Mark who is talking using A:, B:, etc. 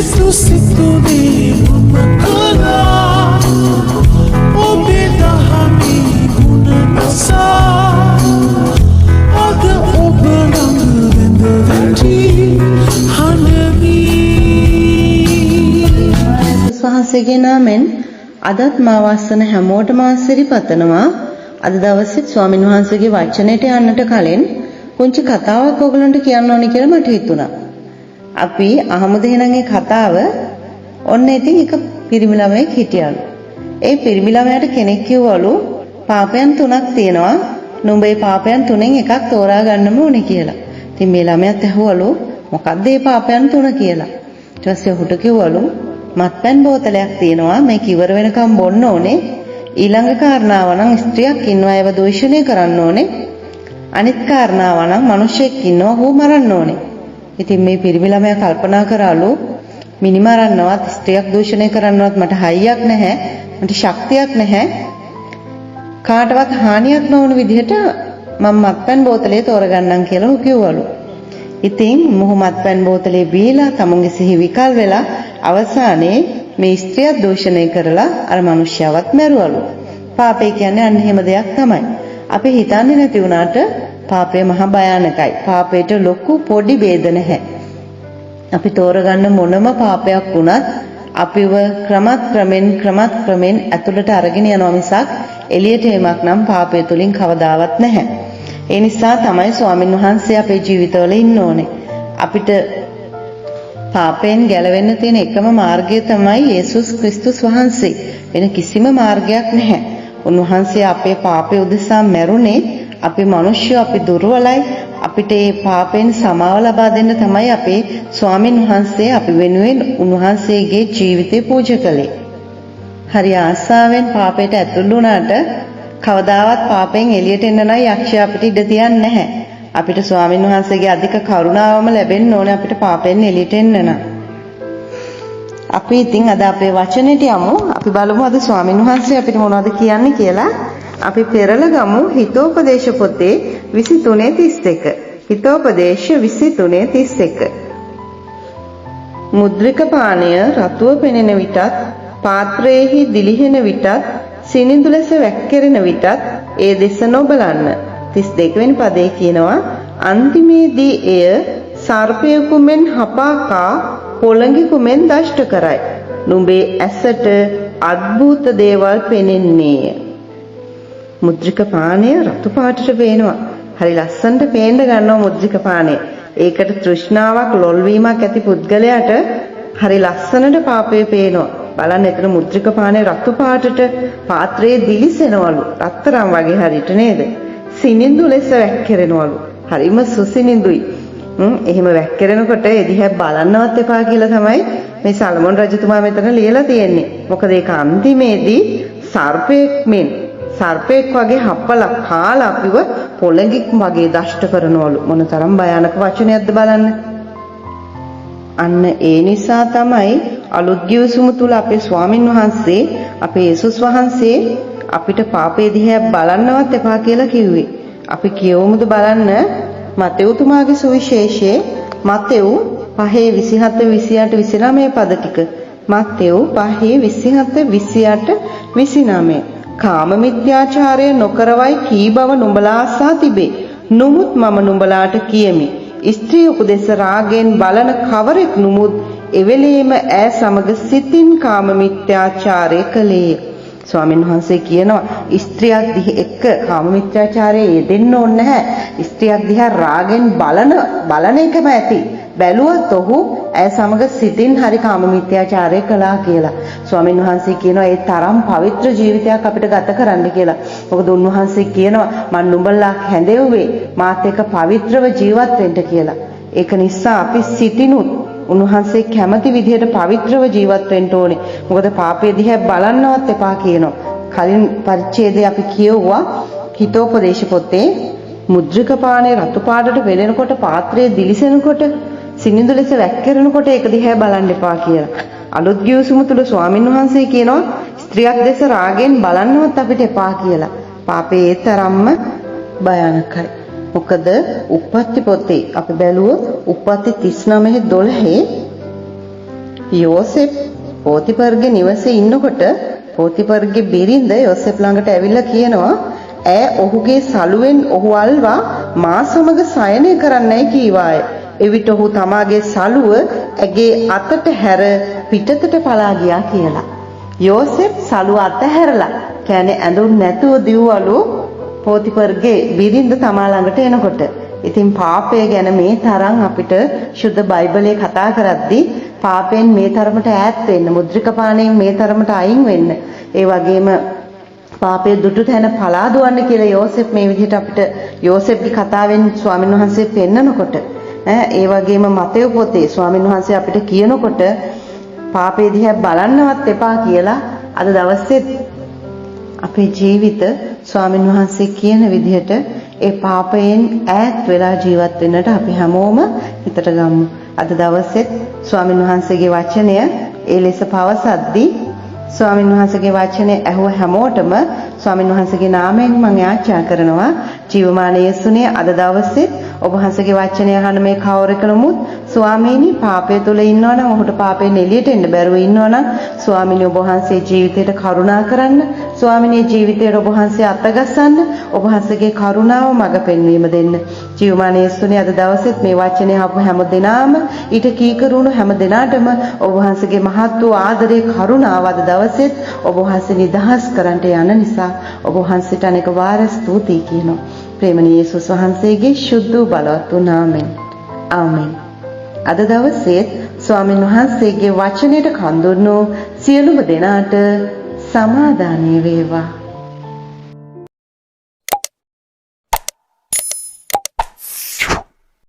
A: සිතු සිතුනේ මම කළා ඔබේ දහමේ ගුණ නිසා අද ඔබ ළඟ වෙඳ වැටි හඬමි
B: වහන්සේගේ නාමෙන් අදත් මා වස්සන හැමෝටම ආශිර්වාද පතනවා. අද දවසේ ස්වාමින් වහන්සේගේ වචනයට යන්නට කලින් පුංචි කතාවක් ඔයගලන්ට කියන්න ඕනේ කියලා මට හිතුණා. අපි අහමුද එහෙනම් මේ කතාව. ඔන්න ඉතින් එක පිරිමි ළමයෙක් හිටියලු. ඒ පිරිමි ළමයාට කෙනෙක් කිව්වලු පාපයන් 3ක් තියෙනවා. නුඹේ පාපයන් 3න් එකක් තෝරා ගන්නම ඕනේ කියලා. ඉතින් මේ ළමයාත් ඇහුවලු මොකක්ද මේ පාපයන් 3 කියලා. ඊට පස්සේ ඔහුට කිව්වලු මත්පැන් බෝතලයක් තියෙනවා මේක ඉවර වෙනකම් බොන්න ඕනේ. ඊළඟ කාරණාව නම් ස්ත්‍රියක් ඉන්නවා ඒව දූෂණය කරන්න ඕනේ. අනිත් කාරණාව නම් මිනිහෙක් ඉන්නවා ඌ මරන්න ඕනේ. ඉතින් මේ පිරිමි ළමයා කල්පනා කරාලු මිනි මරන්නවත් ස්ත්‍රියක් දූෂණය කරන්නවත් මට හයියක් නැහැ. මට ශක්තියක් නැහැ. කාටවත් හානියක් නොවන විදිහට මම මත්පැන් බෝතලේ තෝරගන්නම් කියලා ඌ කිව්වලු. ඉතින් මොහු මත්පැන් බෝතලේ බීලා තමුන්ගේ සිහි විකල් වෙලා අවසානයේ මේ ස්ත්‍රිය දූෂණය කරලා අර මිනිහයවත් මැරුවලු. පාපය කියන්නේ අන්න එහෙම දෙයක් තමයි. අපි හිතන්නේ නැති වුණාට පාපය මහා භයානකයි. පාපයට ලොකු පොඩි ભેද නැහැ. අපි තෝරගන්න මොනම පාපයක් වුණත් අපිව ක්‍රමයෙන් ඇතුළට අරගෙන යනවා මිසක් එළියට එීමක් නම් පාපය තුලින් කවදාවත් නැහැ. ඒ නිසා තමයි ස්වාමින් වහන්සේ අපේ ජීවිතවල ඉන්න ඕනේ. අපිට පාපයෙන් ගැලවෙන්න තියෙන එකම මාර්ගය තමයි යේසුස් ක්‍රිස්තුස් වහන්සේ. වෙන කිසිම මාර්ගයක් නැහැ. උන්වහන්සේ අපේ පාපය උදෙසා මැරුණේ අපි මිනිස්සු අපි දුර්වලයි. අපිට මේ පාපයෙන් සමාව ලබා දෙන්න තමයි අපේ ස්වාමින් වහන්සේ අපි වෙනුවෙන් උන්වහන්සේගේ ජීවිතේ පූජා කළේ. හරි ආසාවෙන් පාපයට ඇතුළු වුණාට කවදාවත් පාපයෙන් එළියට එන්න නම් යක්ෂයා අපිට ඉඩ තියන්නේ නැහැ. අපිට ස්වාමින් වහන්සේගේ අධික කරුණාවම ලැබෙන්න ඕනේ අපිට පාපයෙන් එළියට එන්න නම්. අපි ඉතින් අද අපේ වචනෙට යමු. අපි බලමු අද ස්වාමින් වහන්සේ අපිට මොනවද කියන්නේ කියලා. අපි පෙරලා ගමු හිතෝපදේශ පොතේ 23:31. හිතෝපදේශ 23:31. මුද්‍රික පානය රතුව පෙනෙන විටත් පාත්‍රයේහි දිලිහෙන විටත් සිනිඳු ලෙස වැක්කිරෙන විටත් ඒ දෙස නොබලන්න. 32 වෙනි පදේ කියනවා අන්තිමේදී එය සර්පයෙකුමෙන් හපාකා පොළඟෙකුමෙන් දෂ්ට කරයි. නුඹේ ඇසට අద్භූත දේවල් පෙනෙන්නේය. මුද්‍රික පානය රතු පාටට පේනවා. හරි ලස්සනට පේන්න ගන්නවා මුද්‍රික පානය. ඒකට තෘෂ්ණාවක් ලොල්වීමක් ඇති පුද්ගලයාට හරි ලස්සනට පාපය පේනවා. බලන්න එතන මුද්‍රික පානය රතු පාටට පාත්‍රයේ දිලිසෙනවලු. රත්තරන් වගේ හරියට නේද? සිනිඳු ලෙස වැක්කිරෙනවලු. හරිම සුසිනිඳුයි. එහෙම වැක්කිරෙනකොට ඒ දිහා බලන්නවත් එපා කියලා තමයි මේ සල්මොන් රජතුමා මෙතන ලියලා තියෙන්නේ. මොකද ඒක අන්තිමේදී සර්පෙක් වගේ හප්පලා කාලා අපිව පොළඟෙක් වගේ දෂ්ට කරනවලු. මොනතරම් භයානක වචනයක්ද බලන්න. අන්න ඒ නිසා තමයි අලුත් ගිවිසුම තුල අපේ ස්වාමින් වහන්සේ අපේ යේසුස් වහන්සේ අපිට පාපේ දිහා බලන්නවත් එපා කියලා කිව්වේ. අපි කියවමුද බලන්න මතෙව්තුමාගේ සුවිශේෂයේ මතෙව් 5:27-28-29 පද ටික. මතෙව් 5:27-28-29. කාම මිත්‍යාචාරය නොකරවයි කී බව නුඹලා අසා තිබේ. නමුත් මම නුඹලාට කියමි. ස්ත්‍රී උපදෙස් රාගෙන් බලන කවරෙක් නුමුත් එවෙලේම ඈ සමග සිතින් කාම මිත්‍යාචාරය කළේය. ස්වාමීන් වහන්සේ කියනවා ස්ත්‍රියක් එක්ක කාම මිත්‍යාචාරයේ යෙදෙන්න ඕනේ නැහැ. ස්ත්‍රියක් දිහා රාගෙන් බලන එකම ඇති. බැලුවත් ඔහු ඇය සමග සිතින් හරි කාම මිත්‍යාචාරය කළා කියලා. ස්වාමීන් වහන්සේ කියනවා ඒ තරම් පවිත්‍ර ජීවිතයක් අපිට ගත කරන්න කියලා. මොකද උන්වහන්සේ කියනවා මම නුඹලා හැඳෙව්වේ මාත් එක්ක පවිත්‍රව ජීවත් වෙන්න කියලා. ඒක නිසා අපි සිතිනුත් උන්වහන්සේ කැමති විදිහට පවිත්‍රව ජීවත් වෙන්න ඕනේ. මොකද පාපය දිහා බලන්නවත් එපා කියනවා. කලින් පරිච්ඡේදයේ අපි කියවුවා හිතෝපදේශ පොතේ මුද්‍රික පානේ රතු පාටට වෙලෙනකොට පාත්‍රයේ දිලිසෙනකොට සිනිඳු ලෙස වැක්කිරෙනකොට ඒක දිහා බලන්න එපා කියලා. අලුත් ගිවිසුම තුල ස්වාමින් වහන්සේ කියනවා ස්ත්‍රියක් දෙස රාගෙන් බලන්නවත් අපිට එපා කියලා. පාපේ ඒ තරම්ම භයානකයි. මොකද උප්පත්ති පොතේ අපි බැලුවොත් උප්පත්ති 39:12 යෝසෙප් පොතිපර්ගේ නිවසේ ඉන්නකොට පොතිපර්ගේ බිරිඳ යෝසෙප් ළඟට ඇවිල්ලා කියනවා ඈ ඔහුගේ සලුවෙන් ඔහු අල්වා මා සමග සයනය කරන්නයි කීවාය. එවිට ඔහු තමාගේ සලුව ඇගේ අතට හැර පිටතට පලා ගියා කියලා. යෝසෙප් සලුව අතහැරලා කියන්නේ ඇඳුම් නැතුව දිව්වලු පොතිපර්ගේ බිරිඳ තමා ළඟට එනකොට. ඉතින් පාපය ගැන මේ තරම් අපිට සුද්ධ බයිබලයේ කතා කරද්දී පාපයෙන් මේ තරමට ඈත් වෙන්න, මුද්‍රික පාණයෙන් මේ තරමට අයින් වෙන්න, ඒ වගේම පාපයේ දුටු තැන පලා දුවන්න කියලා යෝසෙප් මේ විදිහට අපිට යෝසෙප්ගේ කතාවෙන් ස්වාමීන් වහන්සේ පෙන්නනකොට ඒ වගේම මතෙව් පොතේ ස්වාමීන් වහන්සේ අපිට කියනකොට පාපේ දිහා බලන්නවත් එපා කියලා අද දවසේ අපේ ජීවිත ස්වාමීන් වහන්සේ කියන විදිහට ඒ පාපයෙන් ඈත් වෙලා ජීවත් වෙන්නට අපි හැමෝම හිතට ගමු. අද දවසෙත් ස්වාමීන් වහන්සේගේ වචනය ඒ ලෙස පවසද්දී ස්වාමීන් වහන්සේගේ වචනේ ඇහුව හැමෝටම ස්වාමීන් වහන්සේගේ නාමයෙන් මම යාචනා කරනවා ජීවමාන යේසුනේ අද දවසේ ඔබ වහන්සේගේ වචනය අහන මේ කවරෙක නමුත් ස්වාමීනි පාපය තුල ඉන්නවනම් ඔහුට පාපයෙන් එළියට එන්න බැරුව ඉන්නවනම් ස්වාමීනි ඔබ වහන්සේ ජීවිතයට කරුණා කරන්න ස්වාමීනි ජීවිතයට ඔබ වහන්සේ අතගසන්න ඔබ වහන්සේගේ කරුණාව මඟ පෙන්වීම දෙන්න ජීවමාන යේසුනේ අද දවසෙත් මේ වචනේ අහපු හැම දිනාම ඊට කීකරුණු හැම දිනාටම ඔබ වහන්සේගේ මහත් වූ ආදරේ කරුණාව අද දවසෙත් ඔබ වහන්සේ නිදහස් කරන්නට යන නිසා ඔබ වහන්සේට අනේක වාර ස්තුතියි කියනවා ප්‍රේමණීය යේසුස් වහන්සේගේ ශුද්ධ බලවත් වූ නාමයෙන් ආමෙන්. අද දවසේ ස්වාමීන් වහන්සේගේ වචනයට කන් දුන්නු සියලුම දෙනාට සමාදානය වේවා.